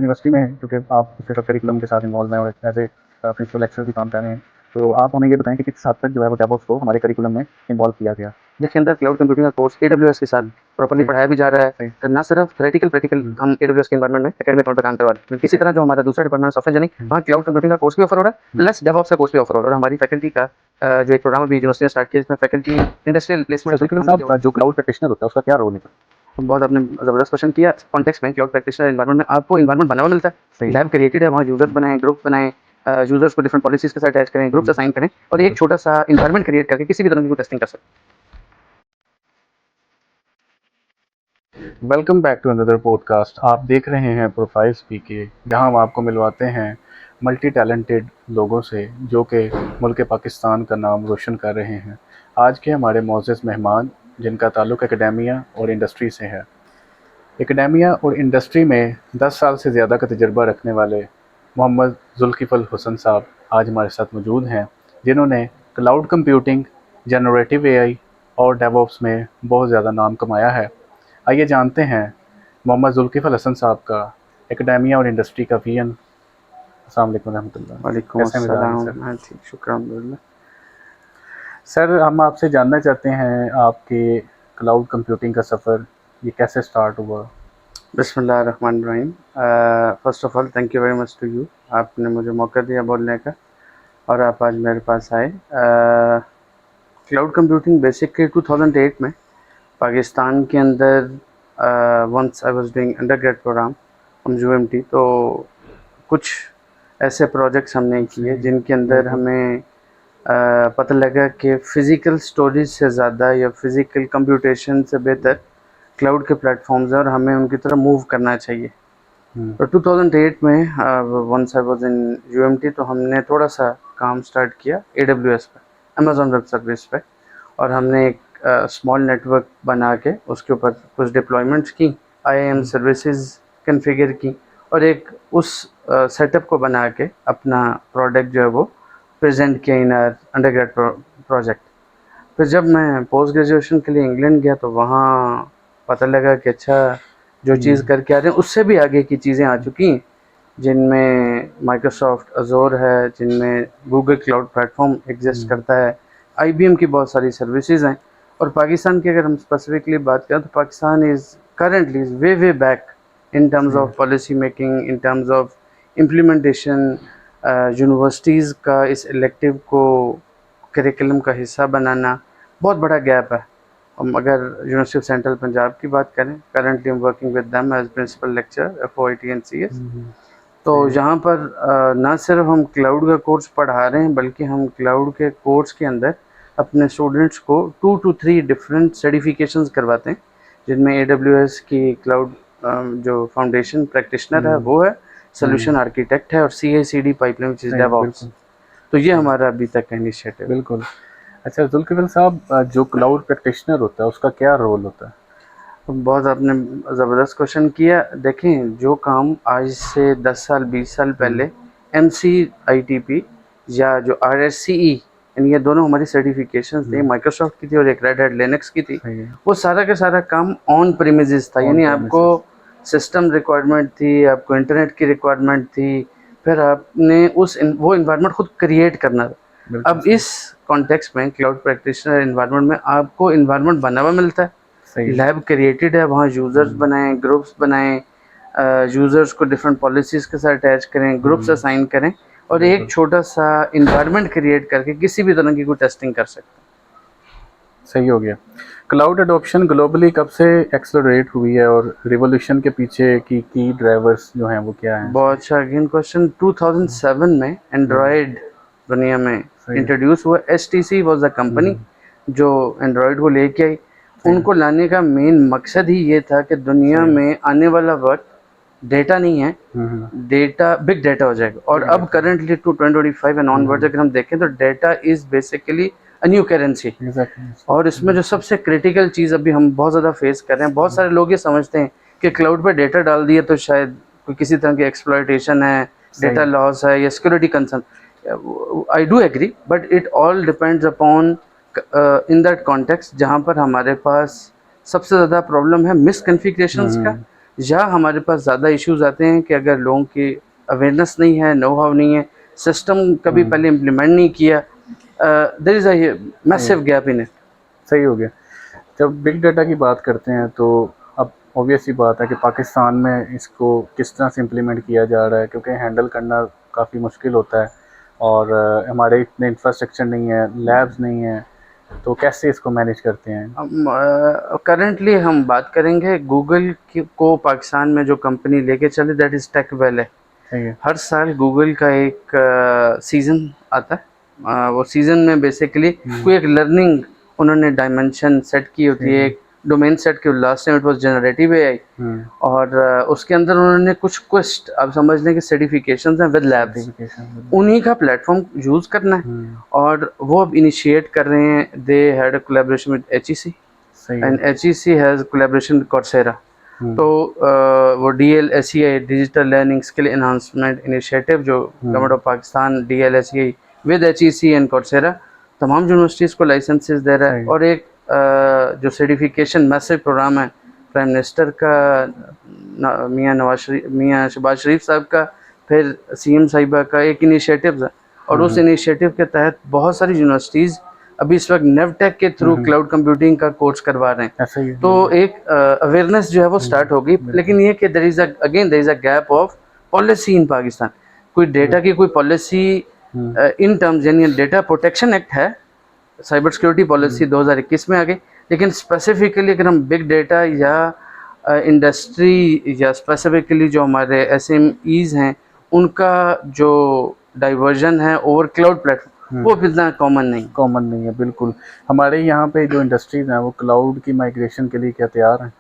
University में हैं, क्योंकि आप उसके करिकुलम के साथ इन्वॉल्व हैं और एज ए प्रिंसिपल लेक्चरर भी काम कर रहे हैं, तो आप हमें ये बताएं कि किस हद तक जो है वो डेवऑप्स को हमारे करिकुलम में इन्वॉल्व किया गया। जिसके अंदर क्लाउड कंप्यूटिंग का कोर्स AWS के साथ प्रॉपर्ली सही। पढ़ाया भी जा रहा है। सही। तो ना सिर्फ थ्योरेटिकल प्रैक्टिकल हम AWS के एनवायरनमेंट में एकेडमिक तौर पर काम करवा रहे हैं, इसी तरह जो हमारा दूसरा डिपार्टमेंट सॉफ्टवेयर इंजीनियरिंग, वहाँ क्लाउड कंप्यूटिंग का कोर्स भी ऑफर हो रहा है, प्लस डेवऑप्स का कोर्स भी ऑफर हो रहा है। और हमारी फैकल्टी का जो एक प्रोग्राम अभी यूनिवर्सिटी ने स्टार्ट किया, इसमें फैकल्टी इंडस्ट्रियल प्लेसमेंट। साहब, जो क्लाउड प्रैक्टिशनर होता है उसका क्या रोल है? बहुत आपने जबरदस्त क्वेश्चन किया। कॉन्टेक्स्ट में क्लाउड प्रैक्टिशनर एनवायरनमेंट में आपको एनवायरनमेंट बना हुआ मिलता है, लैब क्रिएटेड है, वहाँ यूजर्स बनाएं, ग्रुप बनाएं, यूजर्स को डिफरेंट पॉलिसीज के साथ अटैच करें, ग्रुप्स असाइन करें और एक छोटा सा एनवायरनमेंट क्रिएट करके किसी भी तरह की टेस्टिंग कर सकते हैं। Welcome back to another podcast. आप देख रहे हैं प्रोफाइल स्पीके, जहां हम आपको मिलवाते हैं मल्टी टैलेंटेड लोगों से जो कि मुल्क पाकिस्तान का नाम रोशन कर रहे हैं। आज के हमारे मोअज़्ज़ज़ मेहमान, जिनका ताल्लुक़ एकेडेमिया और इंडस्ट्री से है। एकेडेमिया और इंडस्ट्री में 10 साल से ज़्यादा का तजुर्बा रखने वाले मोहम्मद जुल्किफ़ल हुसन साहब आज हमारे साथ मौजूद हैं, जिन्होंने क्लाउड कंप्यूटिंग, जनरेटिव AI और डेवऑप्स में बहुत ज़्यादा नाम कमाया है। आइए जानते हैं मोहम्मद जुल्किफ़ल हसन साहब का एकेडेमिया और इंडस्ट्री का विजन। अस्सलाम वालेकुम रहमतुल्लाह। वालेकुम कैसे मिजाज हैं अस्सलाम। सर? हाँ ठीक, शुक्र। सर, हम आपसे जानना चाहते हैं आपके क्लाउड कंप्यूटिंग का सफ़र ये कैसे स्टार्ट हुआ? बिस्मिल्लाहिर्रहमानिर्रहीम। First of all thank you very much to you, आपने मुझे मौका दिया बोलने का और आप आज मेरे पास आए। क्लाउड कंप्यूटिंग बेसिकली 2008 में पाकिस्तान के अंदर once I was doing undergrad program हम UMT, तो कुछ ऐसे प्रोजेक्ट्स हमने किए जिनके अंदर हमें पता लगा कि फ़िज़िकल स्टोरेज से ज़्यादा या फ़िज़िकल कंप्यूटेशन से बेहतर क्लाउड के प्लेटफॉर्म्स हैं और हमें उनकी तरफ मूव करना चाहिए। तो 2008 में once I was in UMT, तो हमने थोड़ा सा काम स्टार्ट किया AWS पे, अमेज़ॉन वेब सर्विस पे, और हमने एक स्मॉल नेटवर्क बना के उसके ऊपर कुछ डिप्लॉयमेंट्स की, IAM सर्विसेज कन्फिगर की और एक उस सेटअप को बना के अपना प्रोडक्ट जो है वो प्रेजेंट किया इन अंडरग्रेड प्रोजेक्ट। फिर जब मैं पोस्ट ग्रेजुएशन के लिए इंग्लैंड गया तो वहाँ पता लगा कि अच्छा, जो चीज़ करके आ रहे हैं उससे भी आगे की चीज़ें आ चुकी हैं, जिनमें माइक्रोसॉफ्ट अज़ोर है, जिनमें गूगल क्लाउड प्लेटफॉर्म एग्जिस्ट करता है, IBM की बहुत सारी सर्विसेज हैं। और पाकिस्तान की अगर हम स्पेसिफिकली बात करें तो Pakistan is currently way back in terms of policy making, in terms of implementation, universities का इस इलेक्टिव को करिकुलम का हिस्सा बनाना, बहुत बड़ा गैप है। हम अगर यूनिवर्सिटी ऑफ सेंट्रल पंजाब की बात करें, currently working with them as principal lecturer FOIT and CS। तो यहाँ पर ना सिर्फ हम क्लाउड का कोर्स पढ़ा रहे हैं, बल्कि हम क्लाउड के कोर्स के अंदर अपने स्टूडेंट्स को 2 to 3 डिफरेंट सर्टिफिकेशंस करवाते हैं, जिनमें AWS की क्लाउड जो फाउंडेशन प्रैक्टिशनर है वो है, सोल्यूशन आर्किटेक्ट है और CI/CD pipeline which is DevOps. तो ये हमारा अभी तक का इनिशिएटिव। बिल्कुल। अच्छा जुल्किफ़ल साहब, जो क्लाउड प्रैक्टिशनर होता है उसका क्या रोल होता है? बहुत आपने ज़बरदस्त क्वेश्चन किया। देखें, जो काम आज से 10 साल 20 साल पहले MCITP या जो RSCE, ये दोनों हमारी सर्टिफिकेशंस थी, माइक्रोसॉफ्ट की थी और एक रेड हैट लिनक्स की थी, वो सारा का सारा काम ऑन प्रीमिसेस था। यानी आपको सिस्टम रिक्वायरमेंट थी, आपको इंटरनेट की रिक्वायरमेंट थी, फिर आपने वो इन्वायरमेंट खुद क्रिएट करना था। अब इस कॉन्टेक्स्ट में क्लाउड प्रैक्टिशनर इन्वायरमेंट में आपको इन्वायरमेंट बना हुआ मिलता है, लैब क्रिएटेड है, वहाँ यूज़र्स बनाएं, ग्रुप्स बनाएं, यूज़र्स को डिफरेंट पॉलिसीज़ के साथ अटैच करें, ग्रुप्स असाइन करें और एक छोटा सा इन्वायरमेंट क्रिएट करके किसी भी तरह की कोई टेस्टिंग कर सकते हैं। सही हो गया। क्लाउड अडॉप्शन ग्लोबली कब से एक्सेलरेट हुई है और रिवोल्यूशन के पीछे की ड्राइवर्स जो हैं वो क्या हैं? बहुत अच्छा अगेन क्वेश्चन। 2007 में एंड्रॉयड दुनिया में इंट्रोड्यूस हुआ। HTC वॉज द कंपनी जो एंड्रॉयड को लेके आई। उनको लाने का मेन मकसद ही ये था कि दुनिया में आने वाला वक्त डेटा नहीं है, डेटा बिग डेटा हो जाएगा। और अब करंटली 2025 एंड ऑनवर्ड्स अगर हम देखें तो data is basically a new currency. और इसमें जो सबसे क्रिटिकल चीज़ अभी हम बहुत ज़्यादा फेस कर रहे हैं, बहुत सारे लोग ये समझते हैं कि क्लाउड पर डेटा डाल दिया तो शायद कोई किसी तरह की एक्सप्लॉयटेशन है, डेटा लॉस है या security concern. I do agree, but it all depends upon in that context, जहाँ पर हमारे पास सबसे ज़्यादा प्रॉब्लम है मिसकन्फिगरेशंस का, या हमारे पास ज़्यादा इश्यूज आते हैं कि अगर लोगों की अवेयरनेस नहीं है, नो हाउ नहीं है, सिस्टम कभी पहले इम्प्लीमेंट नहीं किया, there is a massive gap in it. सही हो गया। जब बिग डाटा की बात करते हैं तो अब ऑब्वियस सी बात है कि पाकिस्तान में इसको किस तरह से इम्प्लीमेंट किया जा रहा है, क्योंकि हैंडल करना काफ़ी मुश्किल होता है और हमारे इतने इंफ्रास्ट्रक्चर नहीं है, लैब्स नहीं है, तो कैसे इसको मैनेज करते हैं? करंटली हम बात करेंगे गूगल को पाकिस्तान में जो कंपनी लेके चले, दैट इज़ टेक वैले। सही है। हर साल गूगल का एक सीज़न आता है। वो सीज़न में बेसिकली कोई एक लर्निंग उन्होंने डायमेंशन सेट की होती है, एक डोमेन सेट की। Last time it was generative AI, और उसके अंदर उन्होंने कुछ क्वेस्ट, आप समझ लें कि सर्टिफिकेशंस हैं विद लैब्स, उन्हीं का प्लेटफॉर्म यूज़ करना है। और वो अब इनिशिएट कर रहे हैं। They had a collaboration with HEC and HEC has collaboration with Coursera. तो वो DLSEI digital learning skill enhancement initiative जो गवर्नमेंट ऑफ पाकिस्तान DLSEI विद HEC एंड कोर्सेरा तमाम यूनिवर्सिटीज़ को लाइसेंसेस दे रहा है। और एक जो सर्टिफिकेशन मैसिव प्रोग्राम है प्राइम मिनिस्टर का, मियाँ शहबाज शरीफ साहब का, फिर CM साहिबा का एक इनिशिएटिव है। और उस इनिशिएटिव के तहत बहुत सारी यूनिवर्सिटीज़ अभी इस वक्त नेवटेक के थ्रू क्लाउड कंप्यूटिंग का कोर्स करवा रहे हैं। तो एक अवेयरनेस जो है वो स्टार्ट होगी। लेकिन ये कि there is a gap of policy in Pakistan. कोई डेटा की कोई पॉलिसी इन टर्म्स, यानी डेटा प्रोटेक्शन एक्ट है, साइबर सिक्योरिटी पॉलिसी 2021 में आ गई, लेकिन स्पेसिफिकली अगर हम बिग डेटा या इंडस्ट्री या स्पेसिफिकली जो हमारे SMEs हैं उनका जो डाइवर्जन है ओवर क्लाउड प्लेटफॉर्म, वो इतना कॉमन नहीं है। बिल्कुल। हमारे यहाँ पे जो इंडस्ट्रीज़ हैं वो क्लाउड की माइग्रेशन के लिए क्या तैयार हैं?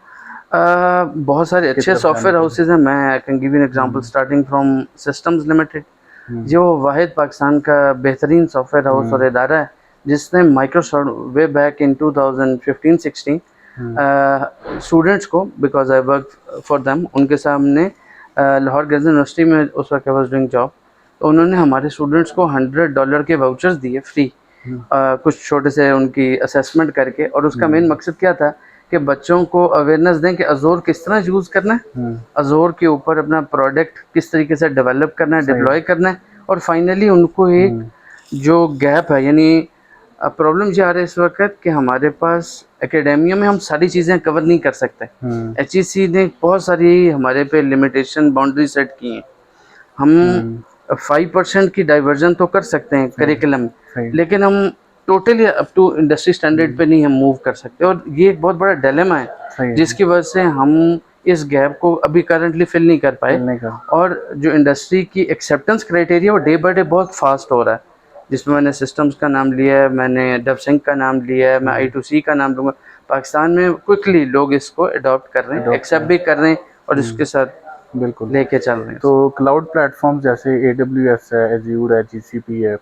बहुत सारे अच्छे सॉफ्टवेयर हाउसेज हैं। मैं I can give you an example starting from systems limited, जो वाहिद पाकिस्तान का बेहतरीन सॉफ्टवेयर हाउस और इदारा है जिसने Microsoft way back in 2015-16 students को, because I work for them, उनके सामने लाहौर गर्ल्स यूनिवर्सिटी में उस वक्त आई वाज डूइंग जॉब, तो उन्होंने हमारे स्टूडेंट्स को $100 के वाउचर्स दिए फ्री, कुछ छोटे से उनकी असेसमेंट करके। और उसका मेन मकसद क्या था कि बच्चों को अवेयरनेस दें कि अज़ोर किस तरह यूज़ करना है, अज़ोर के ऊपर अपना प्रोडक्ट किस तरीके से डेवलप करना है, डिप्लॉय करना है। और फाइनली उनको एक जो गैप है, यानी प्रॉब्लम ये आ रही है इस वक्त कि हमारे पास एकेडेमिया में हम सारी चीज़ें कवर नहीं कर सकते। HEC ने बहुत सारी हमारे पे लिमिटेशन बाउंड्री सेट की हैं। हम 5% की डाइवर्जन तो कर सकते हैं करिकुलम, लेकिन हम totally up to industry standard पे नहीं हम मूव कर सकते। और ये एक बहुत बड़ा डिलेमा है जिसकी वजह से हम इस गैप को अभी करंटली फिल नहीं कर पाए। और जो इंडस्ट्री की एक्सेप्टेंस क्राइटेरिया वो डे बाय डे बहुत फास्ट हो रहा है, जिसमें मैंने सिस्टम्स का नाम लिया है, मैंने DevSync का नाम लिया है, मैं I2C का नाम लूँगा। पाकिस्तान में क्विकली लोग इसको अडॉप्ट कर रहे हैं, एक्सेप्ट भी कर रहे हैं और इसके साथ बिल्कुल लेके चल रहे हैं। तो क्लाउड प्लेटफॉर्म जैसे AWS है, Azure है, GCP है,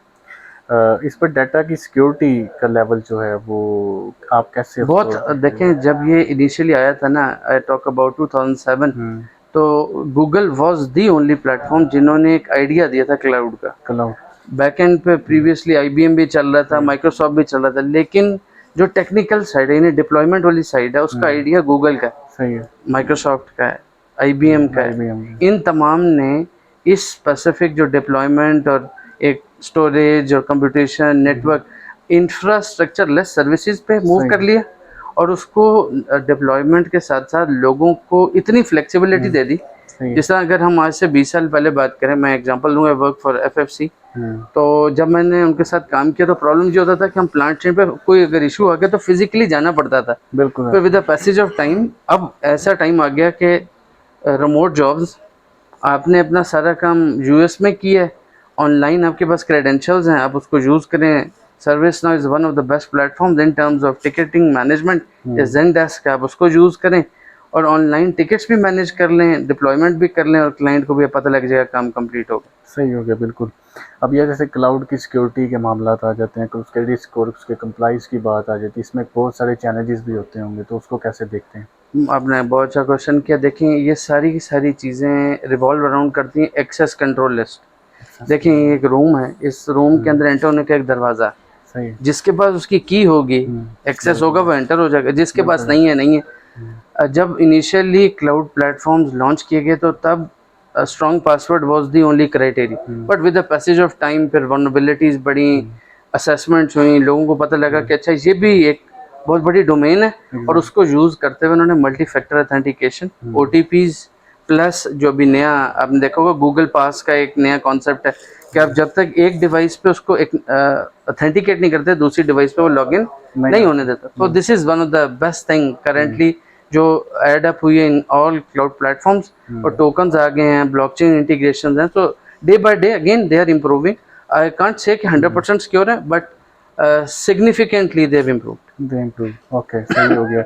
इस पर डाटा की सिक्योरिटी का लेवल जो है वो आप कैसे? बहुत देखें, जब ये इनिशियली आया था ना, आई टॉक अबाउट 2007, तो Google was the only platform जिन्होंने एक आइडिया दिया था क्लाउड का। क्लाउड बैकएंड पे प्रीवियसली IBM भी चल रहा था, माइक्रोसॉफ्ट भी चल रहा था, लेकिन जो टेक्निकल साइड है, यानी डिप्लॉयमेंट वाली साइड है, उसका आइडिया गूगल का है, माइक्रोसॉफ्ट का है, IBM का है। इन तमाम ने इस स्पेसिफिक जो डिप्लॉयमेंट और एक स्टोरेज और computation network infrastructure less services पे मूव कर लिया। और उसको डिप्लॉयमेंट के साथ साथ लोगों को इतनी फ्लेक्सिबिलिटी दे दी। जिस तरह अगर हम आज से 20 साल पहले बात करें, मैं एग्जांपल दूंगा, वर्क फॉर FFC, तो जब मैंने उनके साथ काम किया तो प्रॉब्लम ये होता था कि हम प्लांट चेन पे कोई अगर इशू आ गया तो फिजिकली जाना पड़ता था। बिल्कुल। फिर with the passage of time अब ऐसा टाइम आ गया कि रिमोट जॉब्स, आपने अपना सारा काम US में किया है, ऑनलाइन आपके पास क्रेडेंशियल्स हैं, आप उसको यूज़ करें। Service now is one of the best platforms in terms of ticketing management, या ज़ेनडेस्क, आप उसको यूज़ करें और ऑनलाइन टिकट्स भी मैनेज कर लें, डिप्लॉयमेंट भी कर लें, और क्लाइंट को भी पता लग जाएगा काम कंप्लीट हो गया। सही हो गया, बिल्कुल। अब यह जैसे क्लाउड की सिक्योरिटी के मामला आ जाते हैं, उसके रिस्क और उसके कंप्लाइंस की बात आ जाती है, इसमें बहुत सारे चैलेंजेस भी होते होंगे, तो उसको कैसे देखते हैं? आपने बहुत अच्छा क्वेश्चन किया। देखें, ये सारी की सारी चीज़ें रिवॉल्व अराउंड करती हैं एक्सेस कंट्रोल लिस्ट। देखें, ये एक रूम है, इस रूम के अंदर एंटर होने का एक दरवाज़ा है, जिसके पास उसकी की होगी एक्सेस होगा वो एंटर हो जाएगा, जिसके पास नहीं है नहीं है। जब इनिशियली क्लाउड प्लेटफॉर्म्स लॉन्च किए गए तो तब strong password was the only criteria, but with the passage of time फिर वल्नरेबिलिटीज बढ़ी, असेसमेंट्स हुई, लोगों को पता लगा कि अच्छा ये भी एक बहुत बड़ी डोमेन है और उसको यूज़ करते हुए उन्होंने multi factor authentication, OTPs plus जो भी नया आपने देखा होगा गूगल पास का एक नया कॉन्सेप्ट है कि आप जब तक एक डिवाइस पे उसको एक अथेंटिकेट नहीं करते दूसरी डिवाइस पे वो लॉगिन नहीं होने देता। तो this is one of the best thing currently जो एड अप हुई है इन ऑल क्लाउड प्लेटफॉर्म्स, और टोकन्स आ गए हैं, ब्लॉकचेन इंटीग्रेशन हैं, तो day by day again they are improving. I can't say कि 100% सिक्योर है, but significantly they have improved. Okay, सही हो गया।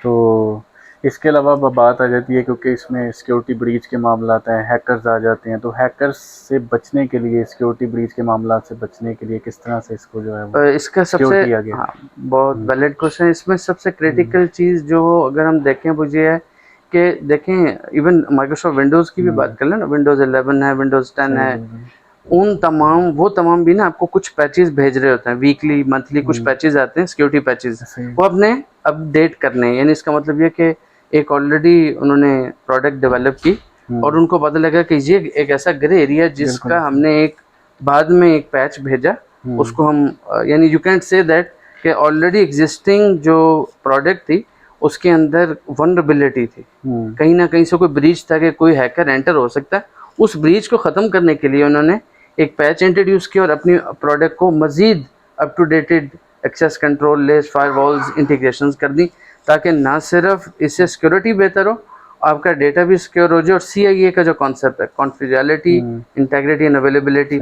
तो इसके अलावा अब बात आ जाती है, क्योंकि इसमें सिक्योरिटी ब्रीच के मामला आते हैं, हैकर्स आ जाते हैं, तो हैकर्स से बचने के लिए, सिक्योरिटी ब्रीच के मामला से बचने के लिए किस तरह से इसको जो है वो इसका सबसे सिक्योर किया गया? हाँ, बहुत वैलिड क्वेश्चन है। इसमें सबसे क्रिटिकल चीज़ जो अगर हम देखें वो ये है कि देखें इवन माइक्रोसॉफ्ट विंडोज़ की भी बात कर लें ना, विंडोज़ 11 है, विंडोज़ 10 है, उन तमाम भी ना आपको कुछ पैचेस भेज रहे होते हैं वीकली मंथली, कुछ पैचेस आते हैं सिक्योरिटी पैचेस, वो अपने अपडेट करने हैं। यानी इसका मतलब ये कि एक ऑलरेडी उन्होंने प्रोडक्ट डेवलप की और उनको पता लगा कि ये एक ऐसा ग्रे एरिया जिसका हमने एक बाद में एक पैच भेजा, उसको हम यानी यू कैंट से दैट कि ऑलरेडी एग्जिस्टिंग जो प्रोडक्ट थी उसके अंदर वल्नरेबिलिटी थी, कहीं ना कहीं से कोई ब्रीच था कि कोई हैकर एंटर हो सकता है। उस ब्रीच को ख़त्म करने के लिए उन्होंने एक पैच इंट्रोड्यूस किया और अपनी प्रोडक्ट को मज़ीद up to dated access control less firewalls integrations कर दी, ताकि ना सिर्फ इससे सिक्योरिटी बेहतर हो, आपका डेटा भी सिक्योर हो जाए और CIA का जो कॉन्सेप्ट है confidentiality, integrity and availability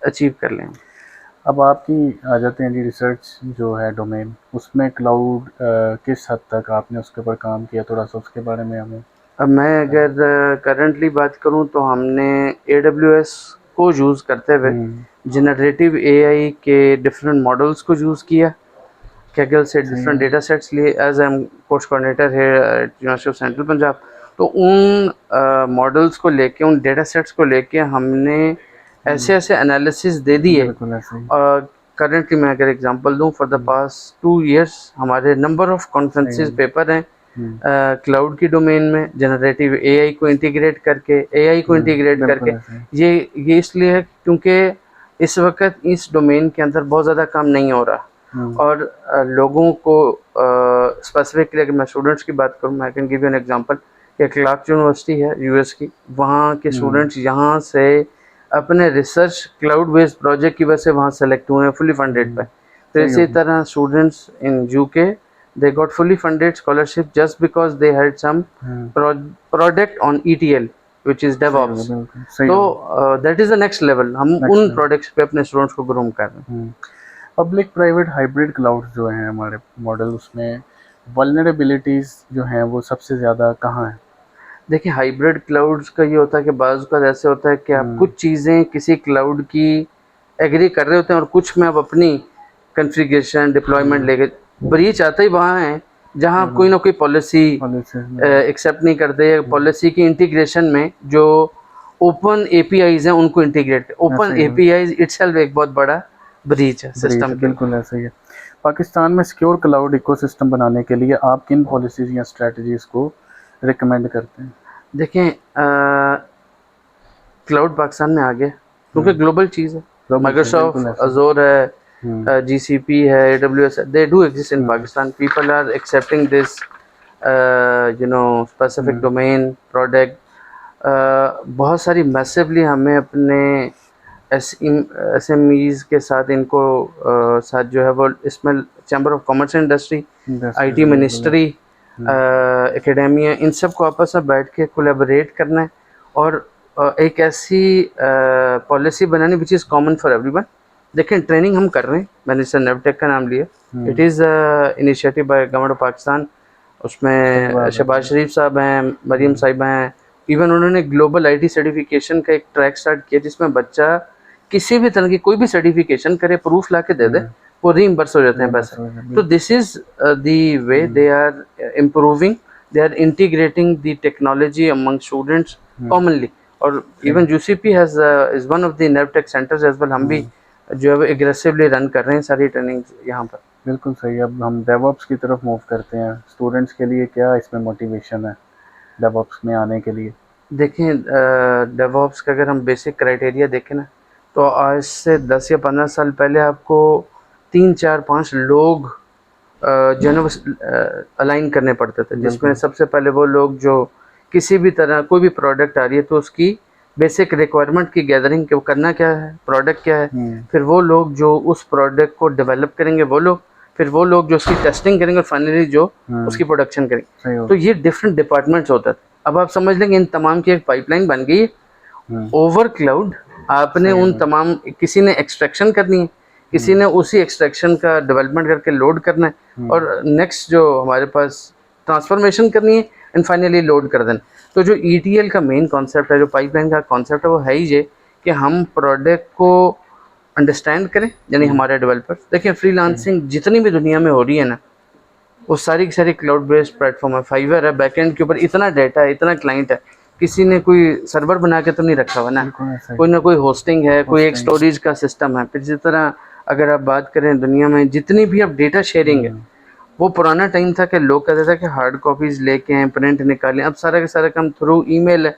achieve कर लें। अब आपकी आ जाते हैं जी रिसर्च जो है डोमेन, उसमें क्लाउड किस हद तक आपने उसके ऊपर काम किया, थोड़ा सा उसके बारे में हमें। अब मैं अगर करंटली बात करूं तो हमने AWS को यूज़ करते हुए जनरेटिव AI के डिफरेंट मॉडल्स को यूज़ किया, कैगल से डिफरेंट डेटा सेट्स लिए। As I am course coordinator है at university of central Punjab, तो उन मॉडल्स को लेके, उन डेटा सेट्स को लेके हमने ऐसे ऐसे एनालिसिस दे दिए। करंटली मैं अगर एग्जांपल दूं, फॉर द पास्ट 2 years हमारे नंबर ऑफ कॉन्फ्रेंसेस पेपर हैं क्लाउड की डोमेन में, जनरेटिव AI को इंटीग्रेट करके, ये इसलिए है क्योंकि इस वक्त इस डोमेन के अंदर बहुत ज़्यादा काम नहीं हो रहा और लोगों को स्पेसिफिकली अगर मैं स्टूडेंट्स की बात करूँ, मैं can give you an example. एक क्लार्क यूनिवर्सिटी है US की, वहाँ के स्टूडेंट्स यहाँ से अपने रिसर्च क्लाउड बेस्ड प्रोजेक्ट की वजह से वहाँ सेलेक्ट हुए हैं फुली फंडेड पे। तो इसी तरह students in UK they got fully funded scholarship just because they had some product on ETL which is DevOps। तो that is the next level, हम उन प्रोडक्ट्स पे अपने स्टूडेंट्स को ग्रूम कर रहे हैं। पब्लिक प्राइवेट हाइब्रिड क्लाउड जो हैं हमारे मॉडल, उसमें वल्नरेबिलिटीज़ जो हैं वो सबसे ज़्यादा कहाँ हैं? देखिए हाइब्रिड क्लाउड्स का ये होता है कि बाज़ का ऐसे होता है कि आप कुछ चीज़ें किसी क्लाउड की एग्री कर रहे होते हैं और कुछ में आप अपनी कॉन्फ़िगरेशन डिप्लॉयमेंट लेके, ब्रीच आता ही वहाँ है जहाँ आप कोई ना कोई पॉलिसी एक्सेप्ट नहीं करते, या पॉलिसी की इंटीग्रेशन में जो ओपन APIs हैं उनको इंटीग्रेट, ओपन APIs इटसेल्फ एक बहुत बड़ा ब्रीच है सिस्टम। बिल्कुल ऐसा ही है। पाकिस्तान में सिक्योर क्लाउड इकोसिस्टम बनाने के लिए आप किन पॉलिसीज़ या स्ट्रेटजीज़ को रिकमेंड करते हैं? देखें क्लाउड पाकिस्तान में आ गया क्योंकि ग्लोबल चीज़ है, माइक्रोसॉफ्ट अज़ूर है, GCP है, AWS है, they do exist in Pakistan. People are accepting this specific domain product। बहुत सारी मैसिवली हमें अपने SMEs के साथ इनको साथ जो है वो इसमें chamber of commerce and industry, IT ministry, academia, इन सब को आपस में बैठ के कोलैबोरेट करना है और एक ऐसी पॉलिसी बनानी which is common for everyone. देखें ट्रेनिंग हम कर रहे हैं, मैंने सर नेवटेक का नाम लिया, it is initiative by government of Pakistan. उसमें शहबाज शरीफ साहब हैं, मरीम साहिबा हैं, इवन उन्होंने ग्लोबल IT सर्टिफिकेशन का एक ट्रैक स्टार्ट किया जिसमें बच्चा किसी भी तरह की कोई भी सर्टिफिकेशन करे, प्रूफ ला के दे दे, वो रीइंबर्स हो जाते हैं पैसे। तो this is the way they are improving, they are integrating the technology among students commonly. और even UCP has is one of the NAVTTC centres as well. हम भी जो है एग्रेसिवली रन कर रहे हैं सारी ट्रेनिंग यहाँ पर। बिल्कुल सही। अब हम डेवऑप्स की तरफ मूव करते हैं। स्टूडेंट्स के लिए क्या इसमें मोटिवेशन है डेवऑप्स में आने के लिए? देखिए, डेवऑप्स का अगर हम बेसिक क्राइटेरिया देखें ना, तो आज से 10 या 15 साल पहले आपको 3 4 5 लोग जो है ना अलाइन करने पड़ते थे, जिसमें बिल्कुल। सबसे पहले वो लोग जो किसी भी तरह कोई भी प्रोडक्ट आ रही है तो उसकी बेसिक रिक्वायरमेंट की गैदरिंग करना क्या है, प्रोडक्ट क्या है, फिर वो लोग जो उस प्रोडक्ट को डेवलप करेंगे वो लोग, फिर वो लोग जो उसकी टेस्टिंग करेंगे और फाइनली जो उसकी प्रोडक्शन सही करेंगे। हो। तो ये डिफरेंट डिपार्टमेंट्स होता है। अब आप समझ लेंगे इन तमाम की एक पाइपलाइन बन गई हम्म, ओवर क्लाउड। आपने सही उन बात। तमाम, किसी ने एक्सट्रैक्शन करनी है, किसी ने उसी एक्सट्रैक्शन का डेवलपमेंट करके लोड करना है, और नेक्स्ट जो हमारे पास ट्रांसफॉर्मेशन करनी है, एंड फाइनली लोड कर देना। तो जो ईटीएल का मेन कॉन्सेप्ट है, जो पाइपलाइन का कॉन्सेप्ट है, वो है ही ये कि हम प्रोडक्ट को अंडरस्टैंड करें, यानी हमारे डेवलपर्स। देखिए, फ्रीलांसिंग जितनी भी दुनिया में हो रही है ना, वो सारी की सारी क्लाउड बेस्ड प्लेटफॉर्म है। फाइवर है, बैकएंड के ऊपर इतना डाटा है, इतना क्लाइंट है, किसी ने कोई सर्वर बना के तो नहीं रखा हुआ ना, बिल्कुल ऐसा ही। कोई ना कोई होस्टिंग है, कोई एक होस्टिंग। स्टोरेज का सिस्टम है। फिर जिस तरह अगर आप बात करें दुनिया में जितनी भी अब डेटा शेयरिंग है, वो पुराना टाइम था कि लोग कहते थे कि हार्ड कॉपीज लेके आए, प्रिंट निकालें। अब सारा के सारा काम थ्रू ईमेल है,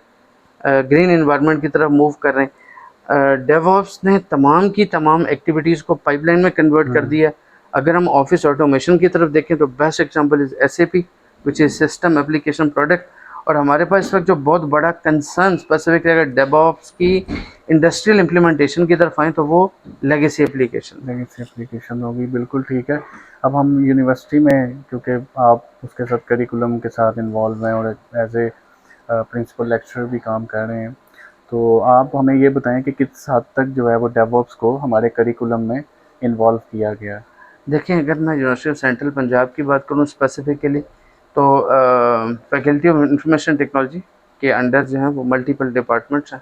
ग्रीन एनवायरनमेंट की तरफ मूव कर रहे हैं। डेवऑप्स ने तमाम की तमाम एक्टिविटीज़ को पाइपलाइन में कन्वर्ट कर दिया। अगर हम ऑफिस ऑटोमेशन की तरफ देखें तो best example is SAP, which is system application product. और हमारे पास इस वक्त जो बहुत बड़ा कंसर्न स्पेसिफिक अगर डेवऑप्स की इंडस्ट्रियल इम्प्लीमेंटेशन की तरफ आए तो वो लेगेसी एप्लीकेशन। लेगेसी एप्लीकेशन होगी, बिल्कुल ठीक है। अब हम यूनिवर्सिटी में, क्योंकि आप उसके साथ करिकुलम के साथ इन्वॉल्व हैं और एज ए प्रिंसिपल लेक्चरर भी काम कर रहे हैं, तो आप हमें ये बताएं कि किस हद तक जो है वो डेवऑप्स को हमारे करिकुलम में इन्वॉल्व किया गया है? देखिए, अगर मैं यूनिवर्सिटी ऑफ सेंट्रल पंजाब की बात करूँ स्पेसिफिकली, तो फैकल्टी ऑफ इंफॉर्मेशन टेक्नोलॉजी के अंडर जो है वो मल्टीपल डिपार्टमेंट्स हैं।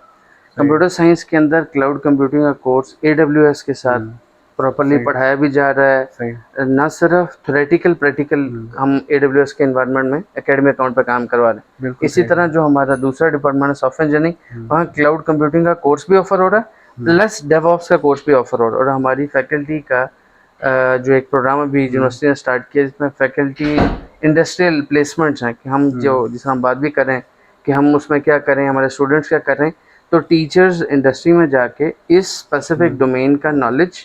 कंप्यूटर साइंस के अंदर क्लाउड कंप्यूटिंग का कोर्स AWS के साथ प्रॉपरली सही। पढ़ाया भी जा रहा है। सही। ना सिर्फ थ्योरेटिकल प्रैक्टिकल हम AWS के एनवायरनमेंट में एकेडमी अकाउंट पर काम करवा रहे हैं। बिल्कुल इसी सही। तरह जो हमारा दूसरा डिपार्टमेंट है सॉफ्टवेयर इंजीनियरिंग, वहाँ क्लाउड कंप्यूटिंग का कोर्स भी ऑफर हो रहा है, प्लस डेवऑप्स का कोर्स भी ऑफर हो रहा है। और हमारी फैकल्टी का जो एक प्रोग्राम अभी यूनिवर्सिटी ने स्टार्ट किया, जिसमें फैकल्टी इंडस्ट्रियल प्लेसमेंट्स हैं, कि हम जो जिस हम बात भी करें कि हम उसमें क्या करें, हमारे स्टूडेंट्स क्या कर रहे हैं। तो टीचर्स इंडस्ट्री में जाके इस स्पेसिफिक डोमेन का knowledge,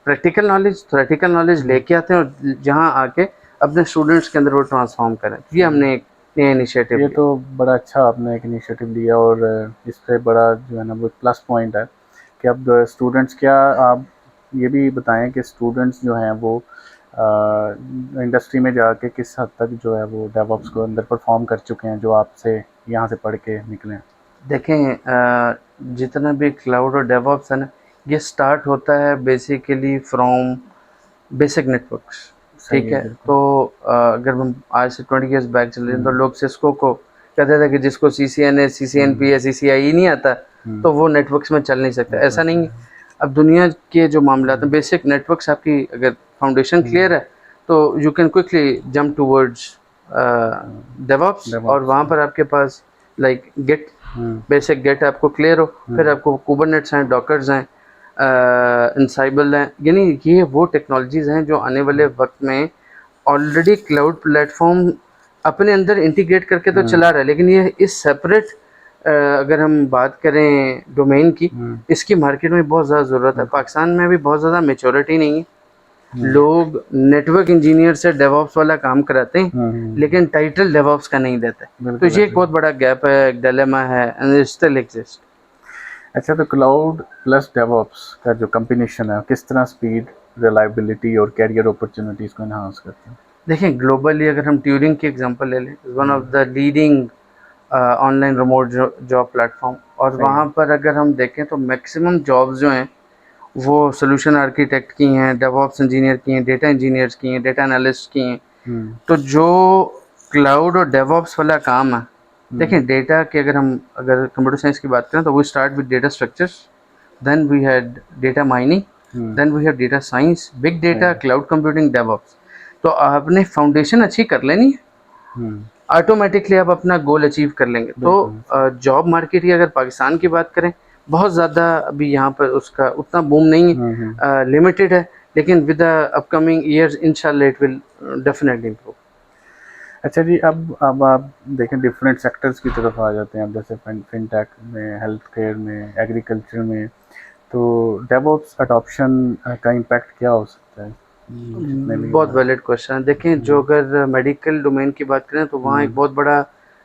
practical knowledge, theoretical knowledge लेके आते हैं, और जहाँ आके अपने स्टूडेंट्स के अंदर वो ट्रांसफॉर्म करें। ये हमने एक नया इनिशिएटिव ये लिया। तो बड़ा अच्छा आपने एक इनिशिएटिव लिया, और इस पे बड़ा जो है ना वो प्लस पॉइंट है कि अब स्टूडेंट्स, क्या आप ये भी बताएं कि स्टूडेंट्स जो हैं वो इंडस्ट्री में जाके किस हद तक जो है वो डेवऑप्स को अंदर परफॉर्म कर चुके हैं, जो आपसे यहाँ से पढ़ के निकले हैं? देखें, जितना भी क्लाउड और डेवऑप्स है ना, ये स्टार्ट होता है बेसिकली फ्रॉम बेसिक नेटवर्क्स। सही ठीक है, है, बिल्कुल। तो अगर हम आज से 20 ईयर्स बैक चले जाएं, तो लोग सिस्को को कहते थे कि जिसको CCNA CCNP या CCIE नहीं आता तो वो नेटवर्क्स में चल नहीं सकता। ऐसा नहीं है। अब दुनिया के जो मामला हैं, बेसिक नेटवर्क्स आपकी अगर फाउंडेशन क्लियर है तो you can quickly jump towards DevOps. और वहाँ पर आपके पास लाइक गेट, बेसिक गेट आपको क्लियर हो, फिर आपको कुबरनेट्स हैं, डॉकर्स हैं, इनसाइबल हैं। यानी ये वो टेक्नोलॉजीज़ हैं जो आने वाले वक्त में ऑलरेडी क्लाउड प्लेटफॉर्म अपने अंदर इंटीग्रेट करके तो चला रहा है, लेकिन ये इस सेपरेट अगर हम बात करें डोमेन की, इसकी मार्केट में बहुत ज़्यादा ज़रूरत है। पाकिस्तान में भी बहुत ज़्यादा मेच्योरिटी नहीं है। लोग नेटवर्क इंजीनियर से डेवऑप्स वाला काम कराते हैं, लेकिन टाइटल डेवऑप्स का नहीं देते। तो ये एक बहुत बड़ा गैप है, एक डिलेमा है, एंड इट स्टिल एग्जिस्ट। अच्छा, तो क्लाउड प्लस डेवऑप्स का जो कॉम्बिनेशन है किस तरह स्पीड, रिलायबिलिटी और कैरियर अपॉर्चुनिटीज़ को इन्हांस करते हैं? देखिए, ग्लोबली अगर हम ट्यूरिंग की एग्जांपल ले लें, one of the leading online remote job platform, और वहाँ पर अगर हम देखें तो मैक्सिमम जॉब्स जो हैं वो सोल्यूशन आर्किटेक्ट की हैं, डेवऑप्स इंजीनियर की हैं, डेटा इंजीनियर्स की हैं, डेटा एनालिस्ट की हैं। तो जो क्लाउड और डेवऑप्स वाला काम है, देखें डेटा के अगर कंप्यूटर साइंस की बात करें तो we start with data structures, then we had data mining, then we have data science, big data, cloud computing, DevOps. तो आपने फाउंडेशन अच्छी कर लेनी है, ऑटोमेटिकली आप अपना गोल अचीव कर लेंगे। तो जॉब मार्केट की अगर पाकिस्तान की बात करें, बहुत ज़्यादा अभी यहाँ पर उसका उतना बूम नहीं है, लिमिटेड है। लेकिन विद द अपकमिंग ईयर्स इंशाल्लाह इट विल डेफिनेटली इम्प्रूव। अच्छा जी, अब आप देखें डिफरेंट सेक्टर्स की तरफ आ जाते हैं, अब जैसे फिनटेक में, हेल्थ केयर में, एग्रीकल्चर में, तो डेवऑप्स अडॉप्शन का इम्पैक्ट क्या हो सकता है? जितने भी बहुत वैलिड क्वेश्चन है। देखें, जो अगर मेडिकल डोमेन की बात करें तो वहाँ एक बहुत बड़ा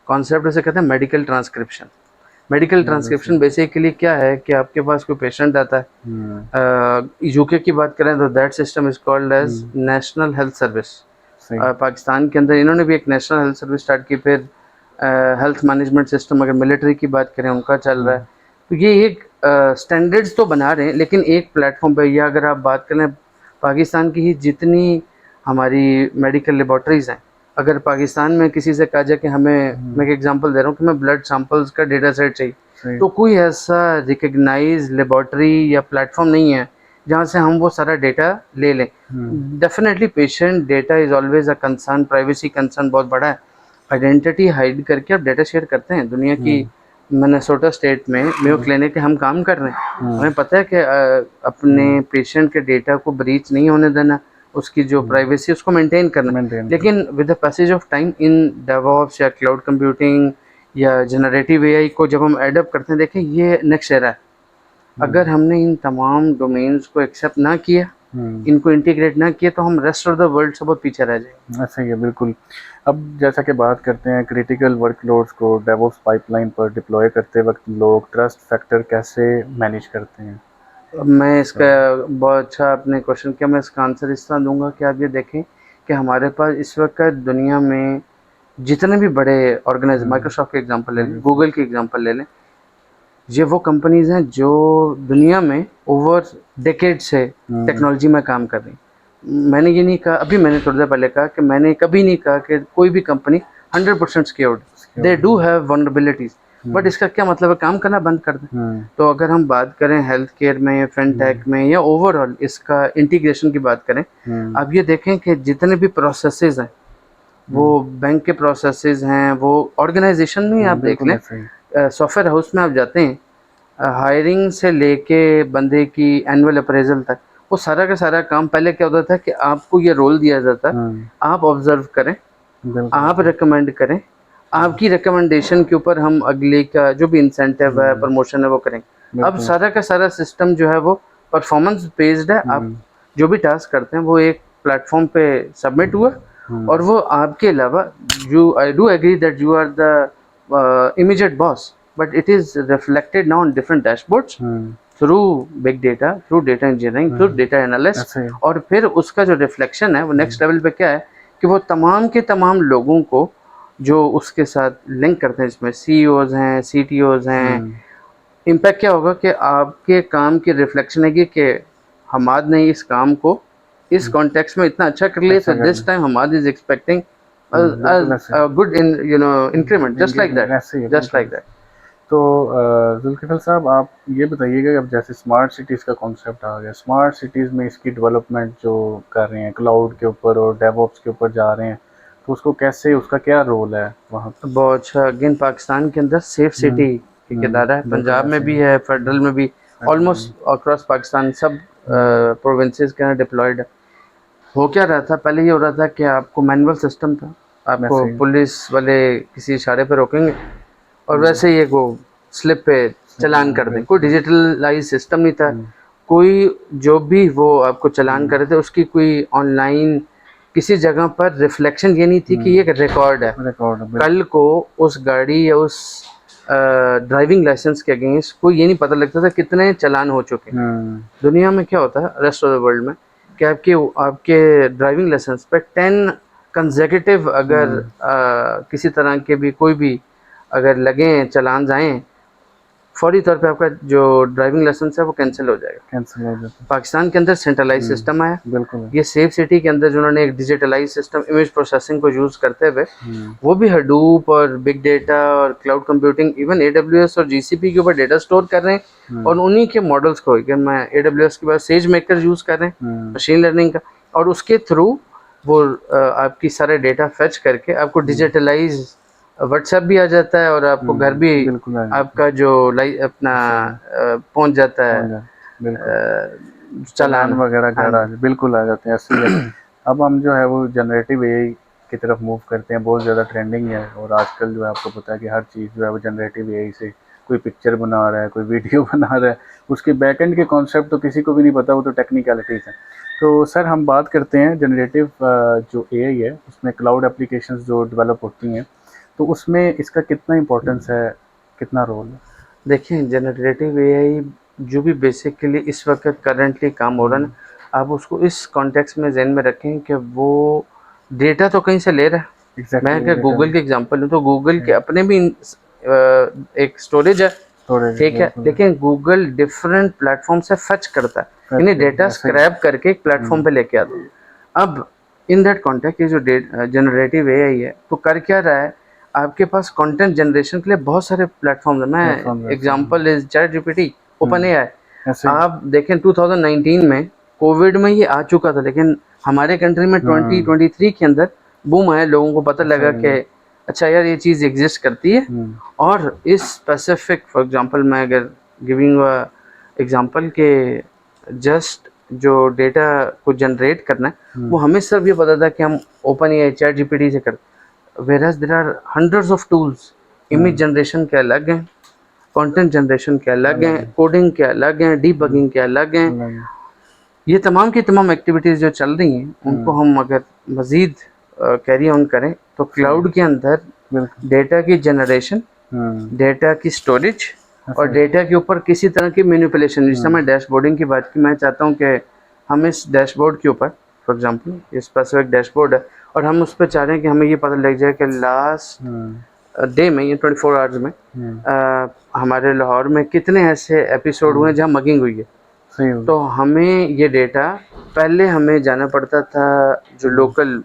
कॉन्सेप्ट उसे कहते हैं medical transcription. Medical transcription basically क्या है कि आपके पास कोई पेशेंट आता है, यूके की बात करें तो that system is called as national health service. सही। पाकिस्तान के अंदर इन्होंने भी एक नेशनल हेल्थ सर्विस स्टार्ट की, फिर हेल्थ मैनेजमेंट सिस्टम अगर मिलिट्री की बात करें उनका चल रहा है। तो ये एक स्टैंडर्ड्स तो बना रहे हैं, लेकिन एक प्लेटफॉर्म पे, या अगर आप बात करें पाकिस्तान की ही जितनी हमारी मेडिकल लेबॉर्ट्रीज़ हैं, अगर पाकिस्तान में किसी से कहा जाए कि हमें, मैं एक एग्जांपल दे रहा हूँ कि मैं ब्लड सैंपल्स का डेटा सेट चाहिए, तो कोई ऐसा रिकग्नाइज लेबॉर्ट्री या प्लेटफॉर्म नहीं है जहाँ से हम वो सारा डेटा ले लें। Definitely patient data is always a concern, privacy concern बहुत बड़ा है। आइडेंटिटी हाइड करके आप डेटा शेयर करते हैं। दुनिया की मिनेसोटा स्टेट में मेयो क्लिनिक के हम काम कर रहे हैं, हमें पता है कि अपने पेशेंट के डेटा को ब्रीच नहीं होने देना, उसकी जो प्राइवेसी उसको मेंटेन करना। लेकिन with the passage of time in DevOps या क्लाउड कंप्यूटिंग या जनरेटिव एआई को जब हम एडप्ट करते हैं, देखें ये नेक्स्ट एरा है। अगर हमने इन तमाम डोमेन्स को एक्सेप्ट ना किया, इनको इंटीग्रेट ना किया, तो हम रेस्ट ऑफ द वर्ल्ड से बहुत पीछे रह जाएंगे। ऐसा ही है, बिल्कुल। अब जैसा कि बात करते हैं क्रिटिकल वर्कलोड्स को डेवऑप्स पाइपलाइन पर डिप्लॉय करते वक्त लोग ट्रस्ट फैक्टर कैसे मैनेज करते हैं? मैं इसका बहुत अच्छा आपने क्वेश्चन किया। मैं इसका आंसर इस तरह दूंगा कि आप ये देखें कि हमारे पास इस वक्त दुनिया में जितने भी बड़े ऑर्गेनाइजेशन, माइक्रोसॉफ्ट के एग्जांपल ले लें, गूगल की एग्जांपल ले लें, ये वो कंपनीज हैं जो दुनिया में ओवर डेकेड से टेक्नोलॉजी में काम कर रही हैं। मैंने ये नहीं कहा, अभी मैंने थोड़ी देर पहले कहा कि मैंने कभी नहीं कहा कि कोई भी company 100% secured, they do have vulnerabilities, but इसका क्या मतलब है काम करना बंद कर दें। तो अगर हम बात करें हेल्थ केयर में, फिनटेक में, या ओवरऑल इसका इंटीग्रेशन की बात करें, आप ये देखें कि जितने भी प्रोसेसेस हैं, वो बैंक के प्रोसेसेस हैं, वो ऑर्गेनाइजेशन में आप देख लें, सॉफ्टवेयर हाउस में आप जाते हैं, हायरिंग से लेके बंदे की एनुअल अप्रेजल तक, वो सारा का सारा काम पहले क्या होता था कि आपको ये रोल दिया जाता, आप ऑब्जर्व करें, आप रिकमेंड करें, आपकी रिकमेंडेशन के ऊपर हम अगले का जो भी इंसेंटिव है, प्रमोशन है, वो करेंगे। अब सारा का सारा सिस्टम जो है वो परफॉर्मेंस बेस्ड है। आप जो भी टास्क करते हैं वो एक प्लेटफॉर्म पे सबमिट हुआ, और वो आपके अलावा, I do agree that you are the immediate boss, but it is reflected now on different dashboards through big data, through data engineering, through data analyst, और फिर उसका जो रिफ्लेक्शन है वो नेक्स्ट लेवल पे क्या है कि वो तमाम के तमाम लोगों को जो उसके साथ लिंक करते हैं, इसमें सीईओज हैं, सीटीओज हैं, इम्पैक्ट क्या होगा कि आपके काम की रिफ्लेक्शन है कि हमाद ने इस काम को इस कॉन्टेक्स्ट में इतना अच्छा कर लिया, तो this time Hamad is expecting good increment, just like that. तो जुल्किफल साहब, आप ये बताइएगा कि अब जैसे स्मार्ट सिटीज़ का कॉन्सेप्ट आ गया, स्मार्ट सिटीज़ में इसकी डेवलपमेंट जो कर रहे हैं क्लाउड के ऊपर और डेवऑप्स के ऊपर जा रहे हैं, तो उसको कैसे, उसका क्या रोल है वहाँ? बहुत अच्छा। अगेन पाकिस्तान के अंदर सेफ सिटी एक इदारा है, पंजाब में भी है, फेडरल में भी, ऑलमोस्ट अक्रॉस पाकिस्तान सब प्रोविंसेस के अंदर डिप्लॉयड है। हो क्या रहा था, पहले ये हो रहा था कि आपको मैनुअल सिस्टम था, आपको पुलिस वाले किसी इशारे पे रोकेंगे और वैसे ही वो स्लिप पे चलान कर दें, कोई डिजिटलाइज सिस्टम नहीं था, कोई जो भी वो आपको चलान कर रहे थे उसकी कोई ऑनलाइन किसी जगह पर रिफ्लेक्शन ये नहीं थी कि ये रिकॉर्ड है। कल को उस गाड़ी या उस ड्राइविंग लाइसेंस के अगेंस्ट कोई ये नहीं पता लगता था कितने चलान हो चुके हैं। दुनिया में क्या होता है रेस्ट ऑफ द वर्ल्ड में कि आपके ड्राइविंग लाइसेंस पे 10 कंसेक्यूटिव अगर किसी तरह के भी कोई भी अगर लगे चलान जाएं, फौरी तौर पे आपका जो ड्राइविंग लाइसेंस है वो कैंसिल हो जाएगा। पाकिस्तान के अंदर सेंट्रलाइज सिस्टम आया, ये सेफ सिटी के अंदर जिन्होंने एक डिजिटलाइज सिस्टम इमेज प्रोसेसिंग को यूज़ करते हुए, वो भी हडूप और बिग डेटा और क्लाउड कंप्यूटिंग, इवन AWS और GCP के ऊपर डेटा स्टोर कर रहे हैं, और उन्हीं के मॉडल्स को, मैं AWS के बाद सेज मेकर यूज़ कर रहे हैं मशीन लर्निंग का, और उसके थ्रू वो आपकी सारे डेटा फेच करके आपको डिजिटलाइज व्हाट्सएप भी आ जाता है, और आपको घर भी आपका जो अपना पहुंच जाता है चालान वगैरह हाँ घर आ बिल्कुल आ जाते हैं ऐसे ही है। अब हम जो है वो जनरेटिव एआई की तरफ मूव करते हैं, बहुत ज़्यादा ट्रेंडिंग है और आजकल जो है आपको पता है कि हर चीज़ जो है वो जनरेटिव एआई से, कोई पिक्चर बना रहा है, कोई वीडियो बना रहा है, उसके बैक एंड के कॉन्सेप्ट तो किसी को भी नहीं पता, वो तो टेक्निकलिटीज़ हैं। तो सर हम बात करते हैं जनरेटिव जो एआई है उसमें क्लाउड एप्लीकेशंस जो डेवलप होती हैं, तो उसमें इसका कितना इम्पोर्टेंस है, कितना रोल है? देखिए जनरेटिव एआई जो भी बेसिकली इस वक्त करंटली काम हो रहा है ना, आप उसको इस कॉन्टेक्स्ट में जहन में रखें कि वो डेटा तो कहीं से ले रहा है। मैं एग्जैक्टली अगर गूगल के एग्जांपल लूँ तो गूगल के अपने भी एक स्टोरेज है, स्टोरेज ठीक है, लेकिन गूगल डिफरेंट प्लेटफॉर्म से फच करता है, यानी डेटा स्क्रैप करके एक प्लेटफॉर्म पे लेके आता है। अब इन दैट कॉन्टेक्स्ट ये जो जनरेटिव एआई है तो कर क्या रहा है, आपके पास कंटेंट जनरेशन के लिए बहुत सारे प्लेटफॉर्म है। मैं example is chat GPT, open AI. आप देखें 2019 में कोविड में ये आ चुका था, लेकिन हमारे कंट्री में 2023 के अंदर बूम आया, लोगों को पता लगा कि अच्छा यार ये चीज़ एग्जिस्ट करती है। और इस स्पेसिफिक फॉर एग्जांपल मैं अगर गिविंग एग्जांपल के जस्ट जो डेटा को जनरेट करना है वो हमें सिर्फ ये पता था कि हम ओपन एआई चैट जीपीटी से करते, where as there are hundreds of tools. Image generation के अलग हैं, कंटेंट जनरेशन के अलग हैं, कोडिंग के अलग हैं, डीबगिंग के अलग हैं। ये तमाम की तमाम एक्टिविटीज़ जो चल रही हैं उनको हम अगर मज़ीद कैरी ऑन करें तो क्लाउड के अंदर डेटा की जनरेशन, डेटा की स्टोरेज और डेटा के ऊपर किसी तरह की मैनिपुलेशन, जिससे मैं डैशबोर्डिंग की बात की, मैं चाहता हूँ कि हम इस डैशबोर्ड के ऊपर फॉर एग्जांपल ये स्पेसिफिक डैशबोर्ड है और हम उस पर चाह रहे हैं कि हमें ये पता लग जाए कि लास्ट डे में, ये 24 आवर्स में हमारे लाहौर में कितने ऐसे एपिसोड हुए जहाँ मगिंग हुई है। तो हमें ये डेटा, पहले हमें जाना पड़ता था जो लोकल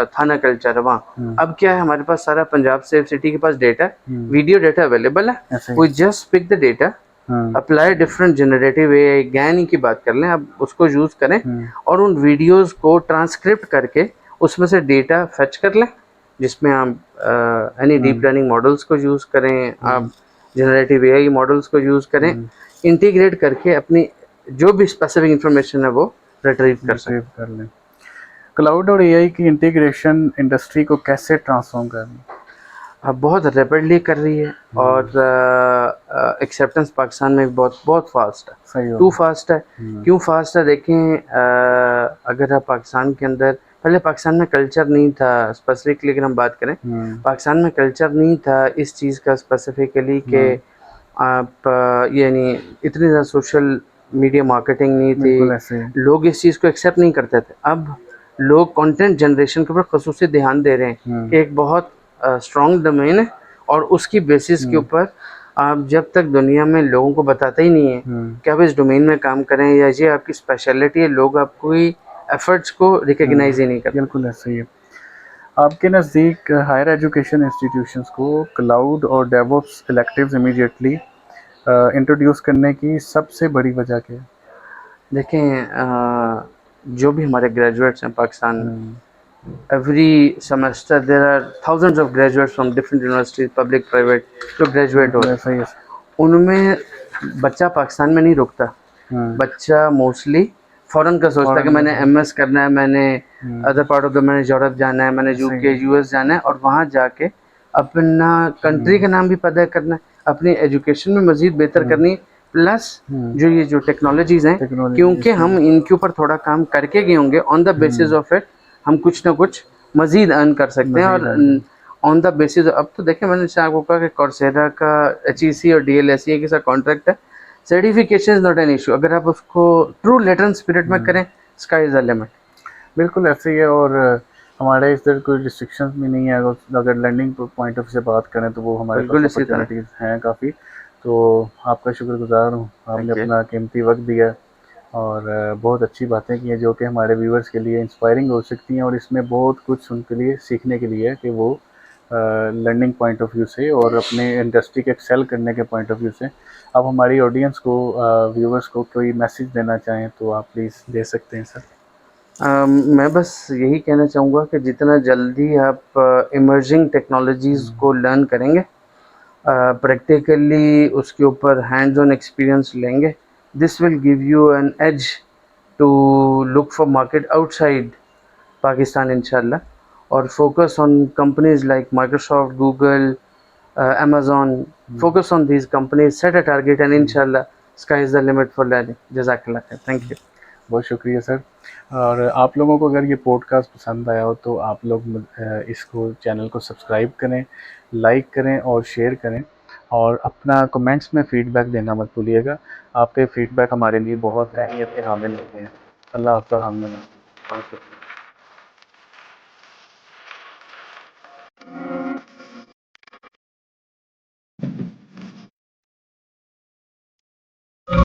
थाना कल्चर है वहाँ, अब क्या है हमारे पास सारा पंजाब सेफ सिटी के पास डेटा, वीडियो डेटा अवेलेबल है। We just pick the data, apply different generative AI, ज्ञान की बात कर लें, अब उसको यूज़ करें और उन वीडियोस को ट्रांसक्रिप्ट करके उसमें से डेटा फेच कर लें, जिसमें आप एनी डीप लर्निंग मॉडल्स को यूज़ करें, आप जनरेटिव एआई मॉडल्स को यूज़ करें, इंटीग्रेट करके अपनी जो भी स्पेसिफिक इंफॉर्मेशन है वो रिट्रीव कर लें। क्लाउड और एआई की इंटीग्रेशन इंडस्ट्री को कैसे ट्रांसफॉर्म कर रही है? अब बहुत रैपिडली कर रही है और एक्सेप्टेंस पाकिस्तान में बहुत फास्ट है, टू फास्ट है। क्यों फास्ट है देखें, अगर आप पाकिस्तान के अंदर, पहले पाकिस्तान में कल्चर नहीं था स्पेसिफिकली, अगर हम बात करें पाकिस्तान में कल्चर नहीं था इस चीज़ का स्पेसिफिकली कि आप यानी इतनी ज़्यादा सोशल मीडिया मार्केटिंग नहीं थी, लोग इस चीज़ को एक्सेप्ट नहीं करते थे। अब लोग कंटेंट जनरेशन के ऊपर खसूसी ध्यान दे रहे हैं कि एक बहुत स्ट्रॉन्ग डोमेन है और उसकी बेसिस के ऊपर आप जब तक दुनिया में लोगों को बताते ही नहीं है कि आप इस डोमेन में काम करें या ये आपकी स्पेशलिटी है, लोग आपकी एफर्ट्स को रिकग्नाइज ही नहीं करते। बिल्कुल ऐसे ही है। आपके नज़दीक हायर एजुकेशन इंस्टीट्यूशंस को क्लाउड और डेवऑप्स इलेक्टिव्स इमीडिएटली इंट्रोड्यूस करने की सबसे बड़ी वजह क्या है? देखें जो भी हमारे ग्रेजुएट्स हैं पाकिस्तान में, every semester there are thousands of graduates from different universities, public private, जो ग्रेजुएट हो रहे हैं उनमें बच्चा पाकिस्तान में नहीं रुकता। बच्चा मोस्टली फॉरेन का सोचता है कि मैंने एमएस करना है, मैंने अदर पार्ट ऑफ द, मैंने यूरोप जाना है, मैंने यूके यूएस जाना है और वहाँ जाके अपना कंट्री का नाम भी पता करना है, अपनी एजुकेशन में मज़ीद बेहतर करनी है, प्लस जो ये जो टेक्नोलॉजीज़ हैं, क्योंकि हम इनके ऊपर थोड़ा काम करके गए होंगे, on the basis of it हम कुछ ना कुछ मज़ीद अर्न कर सकते हैं। और ऑन द बेसिस, अब तो देखें मैंने आपको कहा कि कोर्सेरा का HEC और DLSE के साथ कॉन्ट्रैक्ट है, certification is not an issue, अगर आप उसको ट्रू लेटरल स्पिरिट में करें, स्काई इज़ द लिमिट। बिल्कुल ऐसे ही है और हमारे इधर कोई रिस्ट्रिक्शंस भी नहीं है। अगर लर्निंग पॉइंट ऑफ व्यू से बात करें तो वो हमारे पास अपॉर्चुनिटीज़ हैं काफ़ी। तो आपका शुक्रगुजार हूँ, आपने अपना कीमती वक्त दिया और बहुत अच्छी बातें की हैं जो कि हमारे व्यूअर्स के लिए इंस्पायरिंग हो सकती हैं और इसमें बहुत कुछ उनके लिए सीखने के लिए है कि वो लर्निंग पॉइंट ऑफ व्यू से और अपने इंडस्ट्री के एक्सेल करने के पॉइंट ऑफ व्यू से आप हमारी ऑडियंस को, व्यूअर्स को कोई मैसेज देना चाहें तो आप प्लीज़ दे सकते हैं सर। मैं बस यही कहना चाहूँगा कि जितना जल्दी आप इमर्जिंग टेक्नोलॉजीज़ को लर्न करेंगे, प्रैक्टिकली उसके ऊपर हैंड्स ऑन एक्सपीरियंस लेंगे, this will give you an edge to look for market outside Pakistan, inshallah, or focus on companies like Microsoft, Google, Amazon. Focus on these companies, set a target, and inshallah, sky is the limit for learning. Jazakallah khair. Thank you. बहुत शुक्रिया sir. और आप लोगों को अगर ये podcast पसंद आया हो तो आप लोग इसको चैनल को सब्सक्राइब करें, लाइक करें और शेयर करें, और अपना कमेंट्स में फ़ीडबैक देना मत भूलिएगा। आपके फ़ीडबैक हमारे लिए बहुत अहमियत के हामिल होते हैं। अल्लाह आपका हम